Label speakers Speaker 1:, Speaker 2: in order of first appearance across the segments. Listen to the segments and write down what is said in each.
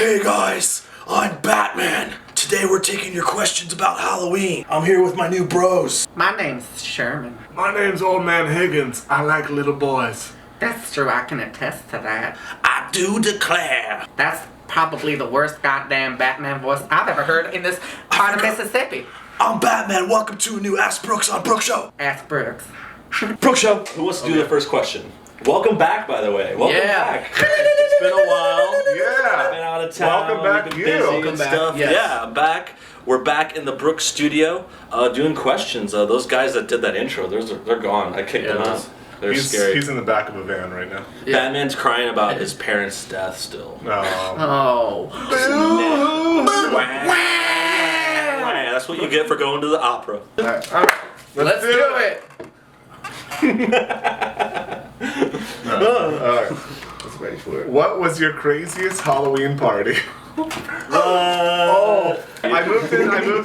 Speaker 1: Hey guys, I'm Batman. Today we're taking your questions about Halloween. I'm here with my new bros.
Speaker 2: My name's Sherman.
Speaker 3: My name's Old Man Higgins. I like little boys.
Speaker 2: That's true, I can attest to that.
Speaker 1: I do declare.
Speaker 2: That's probably the worst goddamn Batman voice I've ever heard in this part of Mississippi.
Speaker 1: I'm Batman. Welcome to a new AskBrooks on Brooks Show.
Speaker 2: AskBrooks.
Speaker 1: Brooks Show.
Speaker 4: Who wants to do the first question? Welcome back, by the way. Welcome back.
Speaker 2: Yeah.
Speaker 4: It's been a while.
Speaker 3: Yeah.
Speaker 4: Been out of town.
Speaker 3: Welcome back,
Speaker 4: We've been
Speaker 3: you.
Speaker 4: busy
Speaker 2: Welcome
Speaker 4: and
Speaker 2: back,
Speaker 4: stuff.
Speaker 2: yes.
Speaker 4: Yeah, I'm back. We're back in the Brooks studio doing questions. Those guys that did that intro, they're gone. I kicked them out. They're scary.
Speaker 3: He's in the back of a van right now.
Speaker 2: Yeah.
Speaker 4: Batman's crying about his parents' death still.
Speaker 2: Oh.
Speaker 4: That's what you get for going to the opera.
Speaker 2: Alright. Let's do it.
Speaker 3: Alright.
Speaker 2: Let's ready for it.
Speaker 3: What was your craziest Halloween party? I moved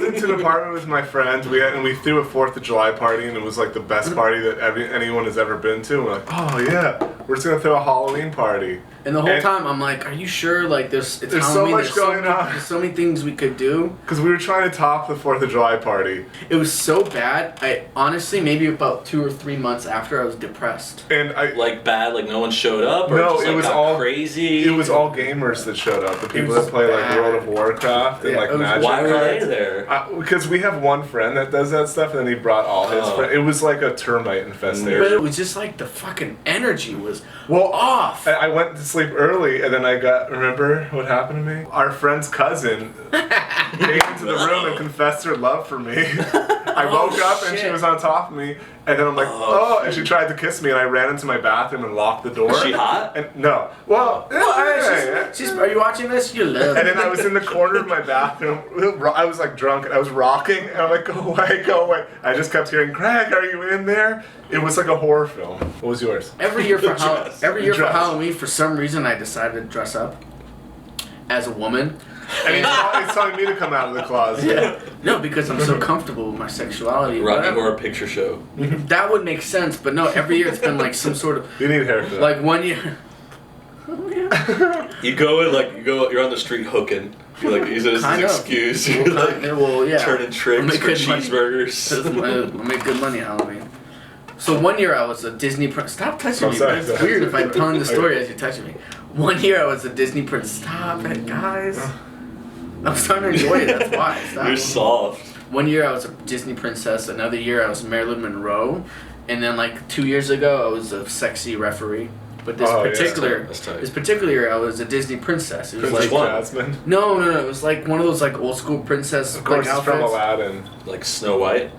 Speaker 3: into an apartment with my friends. We threw a 4th of July party, and it was like the best party that anyone has ever been to. And we're like, oh yeah, we're just gonna throw a Halloween party.
Speaker 5: And the whole time I'm like, are you sure? Like it's
Speaker 3: There's so
Speaker 5: Halloween,
Speaker 3: much going on.
Speaker 5: There's so many things we could do.
Speaker 3: Because we were trying to top the 4th of July party.
Speaker 5: It was so bad. I honestly, maybe about 2 or 3 months after, I was depressed.
Speaker 3: And
Speaker 4: Like bad, like no one showed up, or
Speaker 3: No,
Speaker 4: just, like,
Speaker 3: it was
Speaker 4: got
Speaker 3: all
Speaker 4: crazy.
Speaker 3: It was all gamers that showed up. The people
Speaker 5: was
Speaker 3: that play like
Speaker 5: bad.
Speaker 3: World of Warcraft and
Speaker 5: Yeah,
Speaker 3: like
Speaker 5: it was-
Speaker 3: Magic
Speaker 4: Why were they
Speaker 3: cards.
Speaker 4: there?
Speaker 3: Because we have one friend that does that stuff, and then he brought all his friends. It was like a termite infestation.
Speaker 5: But it was just like the fucking energy was
Speaker 3: Well,
Speaker 5: off.
Speaker 3: I went to sleep early, and then remember what happened to me? Our friend's cousin came into the room and confessed her love for me. I woke up and she
Speaker 5: shit.
Speaker 3: was on top of me, and then I'm like, and she tried to kiss me, and I ran into my bathroom and locked the door.
Speaker 4: Is she hot?
Speaker 3: And no. Well,
Speaker 5: Are you watching this? You love
Speaker 3: And
Speaker 5: it.
Speaker 3: then I was in the corner of my bathroom. I was like drunk and I was rocking, and I'm like, go away, go away. I just kept hearing, Greg, are you in there? It was like a horror film. What was yours?
Speaker 5: Every year for
Speaker 4: Dress.
Speaker 5: for Halloween, for some reason, I decided to dress up as a woman.
Speaker 3: And he's telling me to come out of the closet.
Speaker 5: Yeah. No, because I'm so comfortable with my sexuality.
Speaker 4: Rocky
Speaker 5: Whatever.
Speaker 4: Horror Picture Show.
Speaker 5: That would make sense, but no, every year it's been like some sort of
Speaker 3: You need a haircut.
Speaker 5: like 1 year. Oh, yeah.
Speaker 4: You go in you're on the street hooking. You're like, use it as an
Speaker 5: Kind of.
Speaker 4: excuse. You're like
Speaker 5: Well, yeah.
Speaker 4: turning tricks
Speaker 5: I'll make
Speaker 4: for
Speaker 5: good money.
Speaker 4: cheeseburgers.
Speaker 5: I make good money Halloween. So 1 year I was a Disney prince. Stop touching me.
Speaker 3: sorry,
Speaker 5: It's
Speaker 3: sorry.
Speaker 5: weird if I'm telling the story as you're touching me. 1 year I was a Disney prince. Stop it, guys. I'm starting to enjoy it. That's why. Stop.
Speaker 4: You're soft.
Speaker 5: 1 year I was a Disney princess. Another year I was Marilyn Monroe. And then like 2 years ago I was a sexy referee. But this
Speaker 4: That's tight.
Speaker 5: this particular year I was a Disney princess. It was
Speaker 3: Princess
Speaker 5: like
Speaker 3: Jasmine.
Speaker 5: no. It was like one of those like old school princess
Speaker 3: Of course,
Speaker 5: like
Speaker 3: it's from
Speaker 5: outfits.
Speaker 3: Aladdin.
Speaker 4: Like Snow White.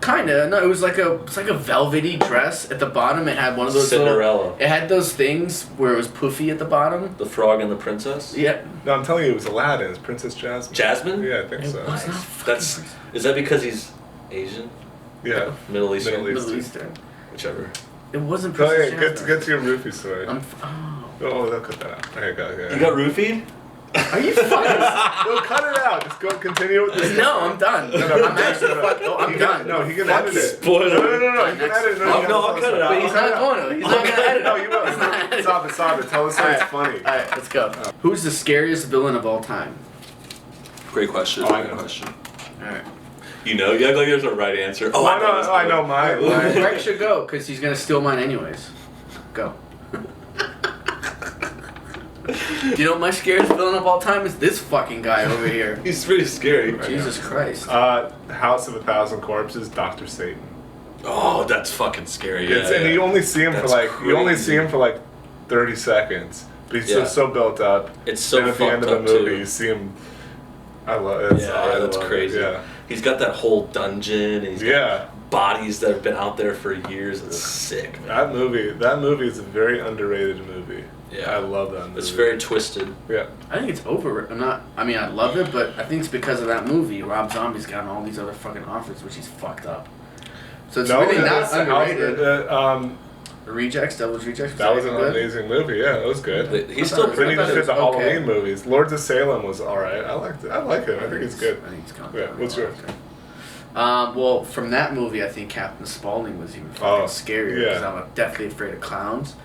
Speaker 5: Kinda. No, it was like a velvety dress. At the bottom, it had one of those
Speaker 4: Cinderella.
Speaker 5: It had those things where it was poofy at the bottom.
Speaker 4: The Frog and the Princess.
Speaker 5: Yeah.
Speaker 3: No, I'm telling you, it was Aladdin. It's Princess Jasmine.
Speaker 4: Jasmine?
Speaker 3: Yeah, I think so.
Speaker 5: was not
Speaker 4: That's. Is that because he's Asian?
Speaker 3: Yeah.
Speaker 4: Middle Eastern?
Speaker 3: Middle
Speaker 5: Middle Eastern.
Speaker 4: Whichever.
Speaker 5: It wasn't
Speaker 3: Oh,
Speaker 5: Princess
Speaker 3: yeah,
Speaker 5: Jasmine.
Speaker 3: get to your roofie story.
Speaker 5: Oh.
Speaker 3: Oh, they'll cut that out. Okay, go.
Speaker 4: You got roofied?
Speaker 5: Are you fucking?
Speaker 3: They'll cut it out. Just go continue with this.
Speaker 5: No, I'm done. I'm actually fucking. Oh, I'm done.
Speaker 3: No, he can
Speaker 5: Fuck
Speaker 3: edit
Speaker 5: you.
Speaker 3: it.
Speaker 4: Spoiler.
Speaker 3: No, he can edit it.
Speaker 4: Oh, no, I'll cut it out.
Speaker 5: But he's not going to. He's not going to edit it.
Speaker 3: No, you will. Stop it. Tell us why it's funny.
Speaker 5: All right, let's go. Who's the scariest villain of all time?
Speaker 4: Great question.
Speaker 3: I know.
Speaker 4: Great question.
Speaker 5: All right.
Speaker 4: You know? You act like there's a right answer. Oh,
Speaker 3: I know mine.
Speaker 5: Greg should go because he's gonna steal mine anyways. Go. Do you know what my scariest villain of all time is? This fucking guy over here.
Speaker 4: He's pretty scary.
Speaker 5: Jesus Christ.
Speaker 3: House of 1,000 Corpses, Dr. Satan.
Speaker 4: Oh, that's fucking scary. Yeah,
Speaker 3: And you only see him
Speaker 4: That's
Speaker 3: you only
Speaker 4: crazy.
Speaker 3: see him for like 30 seconds, but he's
Speaker 4: Yeah.
Speaker 3: so built up.
Speaker 4: It's so
Speaker 3: and at the end of
Speaker 4: fucked
Speaker 3: the
Speaker 4: up,
Speaker 3: movie,
Speaker 4: too.
Speaker 3: you see him. I love it.
Speaker 4: Yeah, that's
Speaker 3: love it,
Speaker 4: crazy.
Speaker 3: Yeah.
Speaker 4: He's got that whole dungeon. And he's got
Speaker 3: Yeah.
Speaker 4: bodies that have been out there for years. It's sick, man.
Speaker 3: That movie is a very underrated movie.
Speaker 4: Yeah.
Speaker 3: I love that movie.
Speaker 4: It's very twisted.
Speaker 3: Yeah.
Speaker 5: I think it's over. I mean, I love it, but I think it's because of that movie. Rob Zombie's gotten all these other fucking offers, which he's fucked up. So it's really not underrated. The Rejects, Devil's Rejects.
Speaker 3: That was an
Speaker 5: good?
Speaker 3: amazing movie. Yeah, it was good.
Speaker 4: He's still
Speaker 3: But he
Speaker 5: I thought
Speaker 3: just
Speaker 5: it
Speaker 3: did the
Speaker 5: was okay.
Speaker 3: Halloween movies. Lords of Salem was alright. I liked it. I like it. I think it's good.
Speaker 5: I think it's
Speaker 3: Yeah, what's yours?
Speaker 5: Well, from that movie, I think Captain Spaulding was even fucking scarier because I'm definitely afraid of clowns.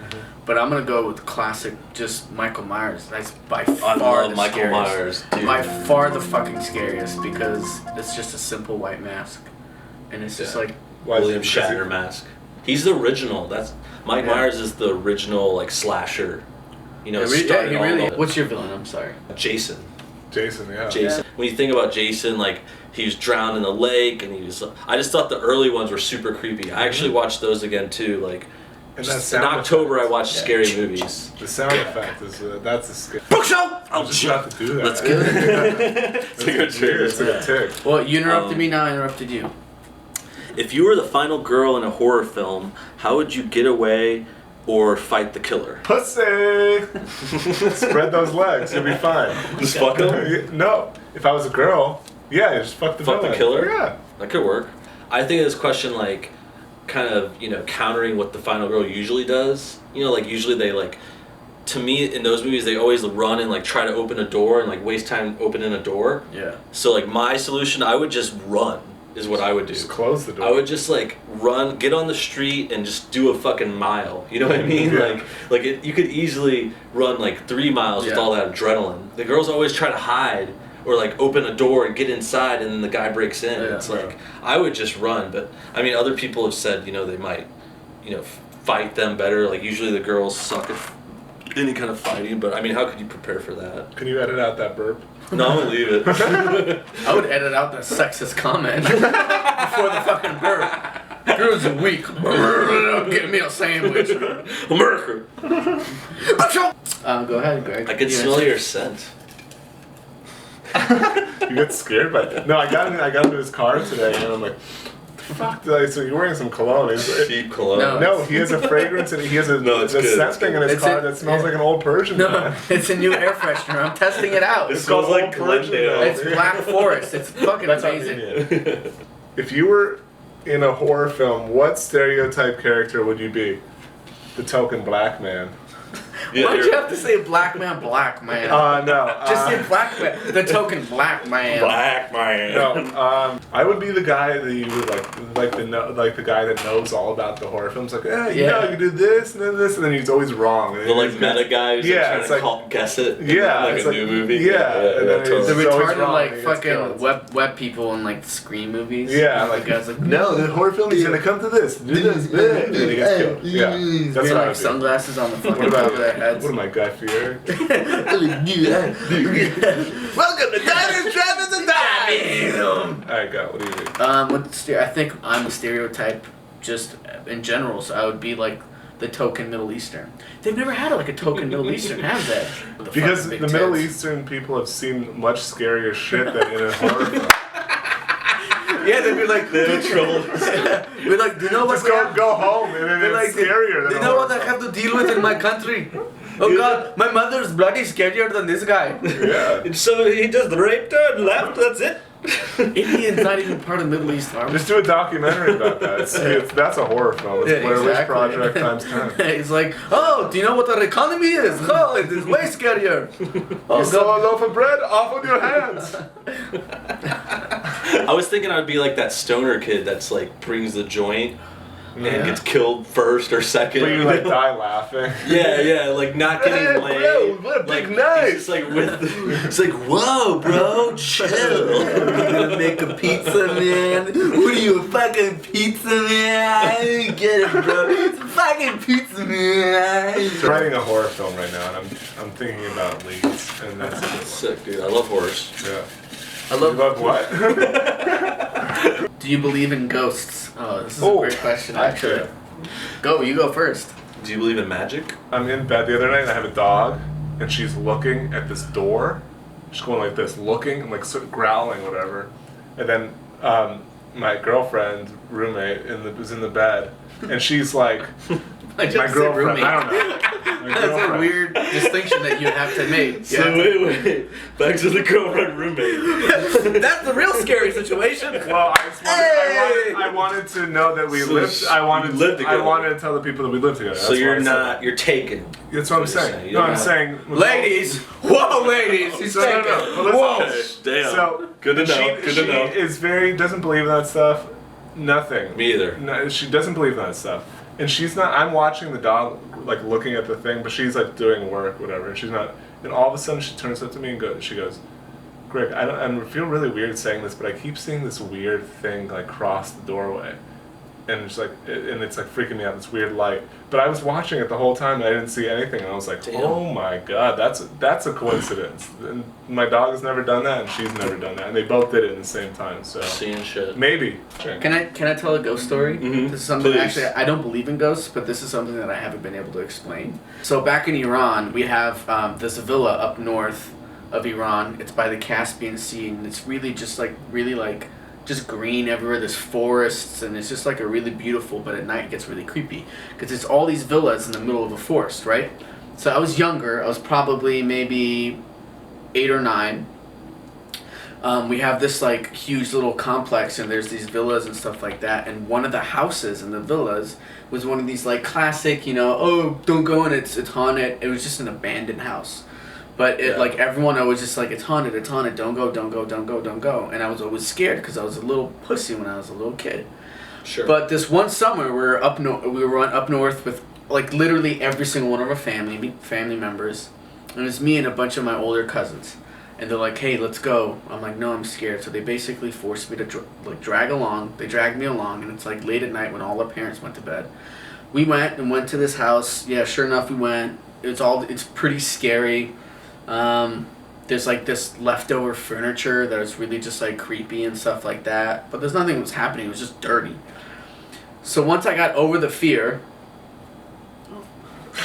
Speaker 5: But I'm gonna go with classic, just Michael Myers. That's by far the
Speaker 4: Michael
Speaker 5: scariest.
Speaker 4: Myers, dude.
Speaker 5: By far the fucking scariest because it's just a simple white mask, and it's just like
Speaker 4: William Shatner mask. He's the original. Mike Myers is the original like slasher. You know,
Speaker 5: What's your villain? I'm sorry.
Speaker 4: Jason.
Speaker 3: Jason.
Speaker 4: When you think about Jason, like he was drowned in the lake, and I just thought the early ones were super creepy. I actually watched those again too. Like in October, I watched scary movies.
Speaker 3: The sound effect is that's a scary.
Speaker 4: Bookshelf.
Speaker 3: I'll just have to do that.
Speaker 4: Let's get it.
Speaker 3: It's like a tick.
Speaker 5: Well, you interrupted me. Now I interrupted you.
Speaker 4: If you were the final girl in a horror film, how would you get away or fight the killer?
Speaker 3: Pussy! Spread those legs, you'll be fine.
Speaker 4: Just fuck him?
Speaker 3: No. If I was a girl, just fuck the villain.
Speaker 4: Fuck the killer?
Speaker 3: Yeah.
Speaker 4: That could work. I think of this question like kind of, countering what the final girl usually does. Like usually they like, to me in those movies they always run and like try to open a door and like waste time opening a door.
Speaker 5: Yeah.
Speaker 4: So like my solution, I would just run. Is what I would do.
Speaker 3: Just close the door.
Speaker 4: I would just like run, get on the street, and just do a fucking mile. You know what I mean?
Speaker 3: Yeah.
Speaker 4: You could easily run like 3 miles with all that adrenaline. The girls always try to hide or like open a door and get inside, and then the guy breaks in.
Speaker 5: Yeah,
Speaker 4: it's like I would just run. But I mean, other people have said they might, fight them better. Like usually the girls suck at any kind of fighting. But I mean, how could you prepare for that?
Speaker 3: Can you edit out that burp?
Speaker 4: No, I'm gonna leave it.
Speaker 5: I would edit out the sexist comment before the fucking burp. Girls are weak. Get me a sandwich.
Speaker 4: America.
Speaker 5: Go ahead, Greg.
Speaker 4: I can smell your scent.
Speaker 3: You get scared by it. No, I got into his car today, and I'm like, fuck, so you're wearing some cologne.
Speaker 4: Cheap cologne.
Speaker 3: No, he has a fragrance and he has a scent thing in his car that smells like an old Persian.
Speaker 5: No, it's a new air freshener. I'm testing it out.
Speaker 4: It smells like Glendale.
Speaker 5: It's Black Forest. It's fucking amazing.
Speaker 3: If you were in a horror film, what stereotype character would you be? The token black man.
Speaker 5: Why'd you have to say black man?
Speaker 3: No.
Speaker 5: Just say black man. The token black man.
Speaker 4: Black man.
Speaker 3: No. I would be the guy that you would like the guy that knows all about the horror films. Like, you do this and then he's always wrong.
Speaker 4: The meta guy who's trying to guess it.
Speaker 3: Yeah,
Speaker 4: like a new movie.
Speaker 5: The retarded
Speaker 3: wrong,
Speaker 5: fucking web people in like Scream movies.
Speaker 3: Yeah, like
Speaker 5: guys like
Speaker 3: no, the horror film is gonna come to this. Do this, and he gets killed. Yeah, that's what I would do.
Speaker 5: Sunglasses on the fucking top of their heads.
Speaker 3: What am I, Guy Fieri?
Speaker 5: Welcome to Diners, Travis, and Dining.
Speaker 3: Alright, go. What do you think?
Speaker 5: I think I'm a stereotype just in general, so I would be like the token Middle Eastern. They've never had like a token Middle Eastern, have they?
Speaker 3: Because the Middle Eastern people have seen much scarier shit than in a horror film.
Speaker 5: Yeah, they'd be like,
Speaker 4: they're trouble.
Speaker 5: We're like, do you know what?
Speaker 3: Just go home, and it's scarier than.
Speaker 5: Do you know what I have to deal with in my country? Oh God, my mother's bloody scarier than this guy.
Speaker 3: Yeah.
Speaker 4: So he just raped her and left. That's it.
Speaker 5: Indian's not even part of the Middle East, are we?
Speaker 3: Just do a documentary about that. That's a horror film. It's Blair Witch Project times 10.
Speaker 5: He's like, oh, do you know what our economy is? Oh, it is way scarier.
Speaker 3: You saw a loaf of bread off with your hands.
Speaker 4: I was thinking I'd be like that stoner kid that's like brings the joint and gets killed first or second.
Speaker 3: But you like die laughing.
Speaker 4: Yeah, like not getting laid.
Speaker 3: Bro, what a big knife!
Speaker 4: It's like it's like, whoa, bro, chill.
Speaker 5: We're gonna make a pizza, man. What are you, a fucking pizza, man? I didn't get it, bro. It's a fucking pizza, man.
Speaker 3: I'm writing a horror film right now, and I'm thinking about leads, and that's
Speaker 4: sick, dude. I love horrors.
Speaker 3: Yeah.
Speaker 5: I love
Speaker 3: what?
Speaker 5: Do you believe in ghosts? Oh, this is a great question, actually. You go first.
Speaker 4: Do you believe in magic?
Speaker 3: I'm in bed the other night and I have a dog, and she's looking at this door. She's going like this, looking and like sort of growling, whatever. And then my girlfriend, roommate, was in the bed, and she's like
Speaker 5: I just
Speaker 3: My
Speaker 5: said
Speaker 3: girlfriend.
Speaker 5: roommate.
Speaker 3: I don't know. My
Speaker 5: That's a
Speaker 3: girlfriend.
Speaker 5: weird distinction that you have to make.
Speaker 4: So wait. Back to the girlfriend roommate.
Speaker 2: That's the real scary situation.
Speaker 3: Well, I wanted to know that we
Speaker 4: So
Speaker 3: lived. I wanted
Speaker 4: you lived
Speaker 3: to. I
Speaker 4: together.
Speaker 3: wanted to tell the people that we lived together.
Speaker 4: So
Speaker 3: That's why
Speaker 4: you're
Speaker 3: I said
Speaker 4: not.
Speaker 3: that.
Speaker 4: You're taken.
Speaker 3: That's what I'm
Speaker 4: That's what you're
Speaker 3: saying.
Speaker 4: saying. You
Speaker 3: No,
Speaker 4: don't
Speaker 3: I'm
Speaker 4: have-
Speaker 3: saying.
Speaker 2: Ladies, whoa, ladies, he's
Speaker 3: So,
Speaker 2: taken.
Speaker 3: no, but listen.
Speaker 4: Damn.
Speaker 3: So
Speaker 4: Good to know.
Speaker 3: She,
Speaker 4: Good to know.
Speaker 3: She is doesn't believe in that stuff. Nothing.
Speaker 4: Me either.
Speaker 3: No, she doesn't believe in that stuff. And she's not. I'm watching the dog, like looking at the thing, but she's like doing work, whatever. And she's not. And all of a sudden, she turns up to me and she goes, "Greg, I feel really weird saying this, but I keep seeing this weird thing like cross the doorway." And it's like, and it's like freaking me out. This weird light, but I was watching it the whole time and I didn't see anything. And I was like,
Speaker 4: Damn.
Speaker 3: "Oh my god, that's a coincidence." And my dog has never done that, and she's never done that, and they both did it at the same time. So
Speaker 4: Seeing shit.
Speaker 3: maybe.
Speaker 5: Can I tell a ghost story?
Speaker 4: Mhm.
Speaker 5: This is something
Speaker 4: Please.
Speaker 5: actually I don't believe in ghosts, but this is something that I haven't been able to explain. So back in Iran, we have this villa up north of Iran. It's by the Caspian Sea, and it's really just just green everywhere. There's forests, and it's just like a really beautiful. But at night it gets really creepy because it's all these villas in the middle of a forest, right? So I was younger. I was probably maybe 8 or 9. We have this like huge little complex, and there's these villas and stuff like that. And one of the houses in the villas was one of these like classic, oh, don't go in, it's haunted. It was just an abandoned house, but like everyone always just like, it's haunted, don't go, don't go, don't go, don't go. And I was always scared because I was a little pussy when I was a little kid.
Speaker 4: Sure.
Speaker 5: But this one summer, we were up north with like literally every single one of our family members, and it was me and a bunch of my older cousins. And they're like, "Hey, let's go." I'm like, "No, I'm scared." So they basically forced me to drag along. They dragged me along, and it's like late at night when all our parents went to bed. We went to this house. Yeah, sure enough, we went. It's pretty scary. There's like this leftover furniture that is really just like creepy and stuff like that. But there's nothing that was happening. It was just dirty. So once I got over the fear.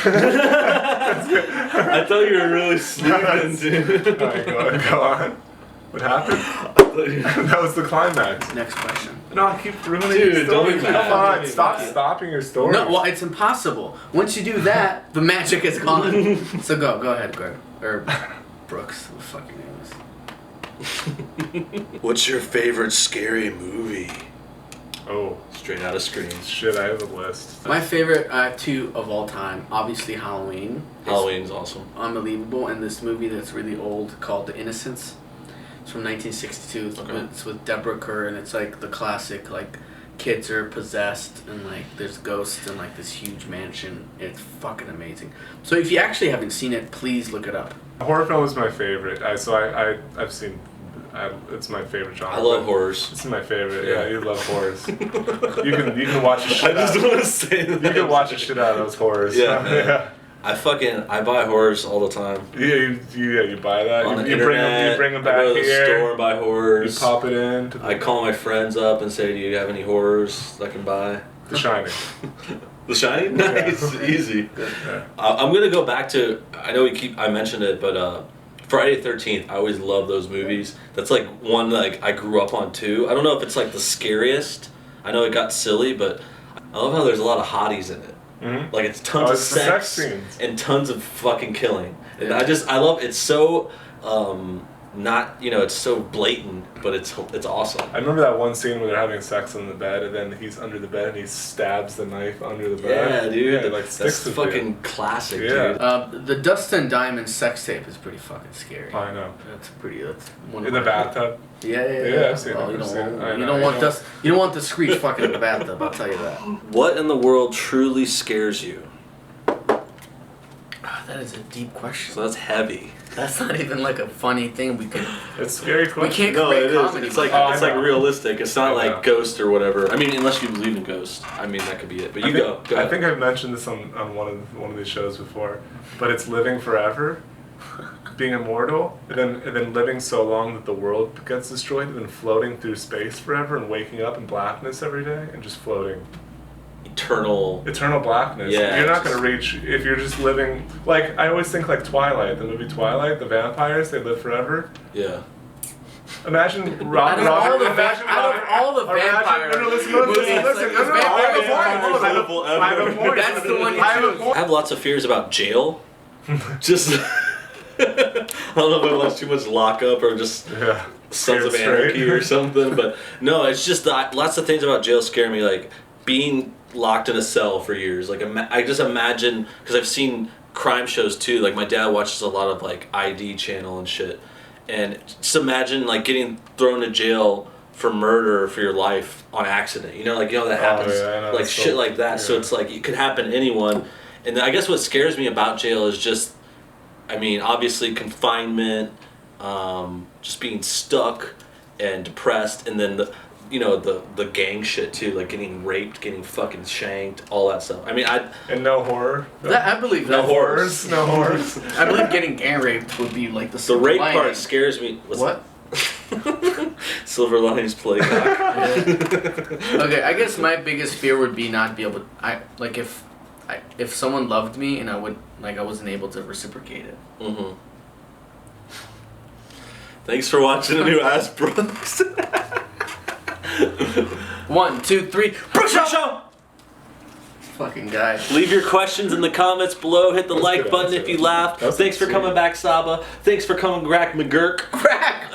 Speaker 4: I thought you were really sleeping, dude.
Speaker 3: Alright, go on. What happened? That was the climax.
Speaker 5: Next question.
Speaker 3: No, I keep ruining
Speaker 4: Dude,
Speaker 3: your story.
Speaker 4: don't be
Speaker 3: Come
Speaker 4: mad.
Speaker 3: on,
Speaker 4: Don't be
Speaker 3: stop
Speaker 4: mad.
Speaker 3: stopping your story.
Speaker 5: No, well, it's impossible. Once you do that, the magic is gone. So go ahead, Greg. Or Brooks, what the fuck your name is.
Speaker 1: What's your favorite scary movie?
Speaker 3: Oh,
Speaker 4: Straight out of Scream.
Speaker 3: shit, I have a list.
Speaker 5: My favorite two of all time, obviously Halloween. It's
Speaker 4: Halloween's awesome.
Speaker 5: unbelievable, and this movie that's really old called The Innocents. It's from 1962. It's with Deborah Kerr, and it's like the classic, like kids are possessed and like there's ghosts in like this huge mansion. It's fucking amazing. So if you actually haven't seen it, please look it up.
Speaker 3: Horror film is my favorite. I've seen. It's my favorite genre.
Speaker 4: I love horrors.
Speaker 3: It's my favorite.
Speaker 4: Yeah.
Speaker 3: Yeah, you love horrors. you can watch the shit
Speaker 4: I just
Speaker 3: out.
Speaker 4: want to say that.
Speaker 3: You can watch the shit out of those horrors.
Speaker 4: Yeah, man.
Speaker 3: yeah.
Speaker 4: I buy horrors all the time.
Speaker 3: You buy that.
Speaker 4: On the
Speaker 3: you bring them. You bring them back
Speaker 4: I go to the
Speaker 3: here.
Speaker 4: store and buy horrors.
Speaker 3: You pop it in.
Speaker 4: I call my friends up and say, "Do you have any horrors I can buy?"
Speaker 3: The Shining.
Speaker 4: The Shining? Nice, easy.
Speaker 3: Yeah.
Speaker 4: I'm gonna go back to. I know I mentioned it, but Friday the 13th. I always love those movies. That's like one like I grew up on too. I don't know if it's like the scariest. I know it got silly, but I love how there's a lot of hotties in it.
Speaker 3: Mm-hmm.
Speaker 4: Like it's tons of
Speaker 3: it's the sex
Speaker 4: sex
Speaker 3: scenes.
Speaker 4: and tons of fucking killing. And
Speaker 5: Yeah.
Speaker 4: I love it's so not it's so blatant, but it's awesome.
Speaker 3: I remember that one scene where they're having sex on the bed, and then he's under the bed and he stabs the knife under the bed.
Speaker 4: Yeah, dude.
Speaker 3: Yeah, it, like sticks
Speaker 4: That's
Speaker 3: with you.
Speaker 4: fucking classic,
Speaker 3: Yeah.
Speaker 4: dude.
Speaker 5: The Dust and Diamonds sex tape is pretty fucking scary.
Speaker 3: I know.
Speaker 5: That's one
Speaker 3: In
Speaker 5: of
Speaker 3: the
Speaker 5: my-
Speaker 3: bathtub.
Speaker 5: Yeah.
Speaker 3: I've seen it,
Speaker 5: Well, you
Speaker 3: I've
Speaker 5: don't
Speaker 3: seen it.
Speaker 5: want
Speaker 3: I
Speaker 5: you
Speaker 3: know,
Speaker 5: don't
Speaker 3: I
Speaker 5: want
Speaker 3: know.
Speaker 5: dust. You don't want the screech fucking in the bathtub. I'll tell you that.
Speaker 4: What in the world truly scares you?
Speaker 5: That is a deep question.
Speaker 4: So that's heavy.
Speaker 5: That's not even like a funny thing we could.
Speaker 3: It's a scary question.
Speaker 5: We can't
Speaker 4: No,
Speaker 5: create
Speaker 4: it is.
Speaker 5: comedy.
Speaker 4: It's like
Speaker 3: Oh, I
Speaker 4: it's like
Speaker 3: know.
Speaker 4: realistic. It's not
Speaker 3: I
Speaker 4: like
Speaker 3: know.
Speaker 4: ghost or whatever. I mean, unless you believe in ghosts. I mean, that could be it. But you go. Go
Speaker 3: I
Speaker 4: ahead.
Speaker 3: think I've mentioned this on one of these shows before, but it's living forever, being immortal, and then living so long that the world gets destroyed, and then floating through space forever, and waking up in blackness every day, and just floating. Eternal blackness.
Speaker 4: Yeah,
Speaker 3: You're not
Speaker 4: just-
Speaker 3: gonna reach if you're just living like I always think like Twilight, the movie Twilight, the vampires, they live forever.
Speaker 4: Yeah.
Speaker 3: Imagine Robin.
Speaker 5: Out of
Speaker 3: Imagine
Speaker 5: all the vampire
Speaker 3: listen.
Speaker 5: That's the one you choose.
Speaker 4: I have lots of fears about jail. Just I don't know if I watch too much Lockup or just Sons of Anarchy or something, but no, it's just lots of things about jail scare me, like being locked in a cell for years. Like I just imagine, because I've seen crime shows too. Like my dad watches a lot of like ID channel and shit, and just imagine like getting thrown to jail for murder for your life on accident. You know, like that happens, like shit like that. Yeah. So it's like it could happen to anyone. And I guess what scares me about jail is just, I mean, obviously confinement, just being stuck and depressed, and then the gang shit too, like getting raped, getting fucking shanked, all that stuff. I mean,
Speaker 3: and no horror.
Speaker 5: I believe
Speaker 3: no horrors. No horrors.
Speaker 5: I believe getting gang raped would be like the
Speaker 4: rape
Speaker 5: lining.
Speaker 4: Part scares me.
Speaker 5: What?
Speaker 4: Silver Linings Playground.
Speaker 5: Okay, I guess my biggest fear would be not be able. If someone loved me and I wasn't able to reciprocate it.
Speaker 4: Mm-hmm. Thanks for watching the new AskBrooks.
Speaker 5: 1, 2, 3. Brooks Show! Fucking guy.
Speaker 4: Leave your questions in the comments below. Hit the like button if you laughed. Thanks for coming back, Saba. Thanks for coming, Crack McGurk.
Speaker 5: Crack!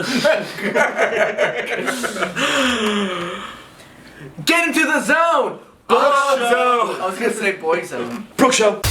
Speaker 5: Get into the zone!
Speaker 3: Boy zone!
Speaker 5: I was gonna say boy zone.
Speaker 4: Brooks Show!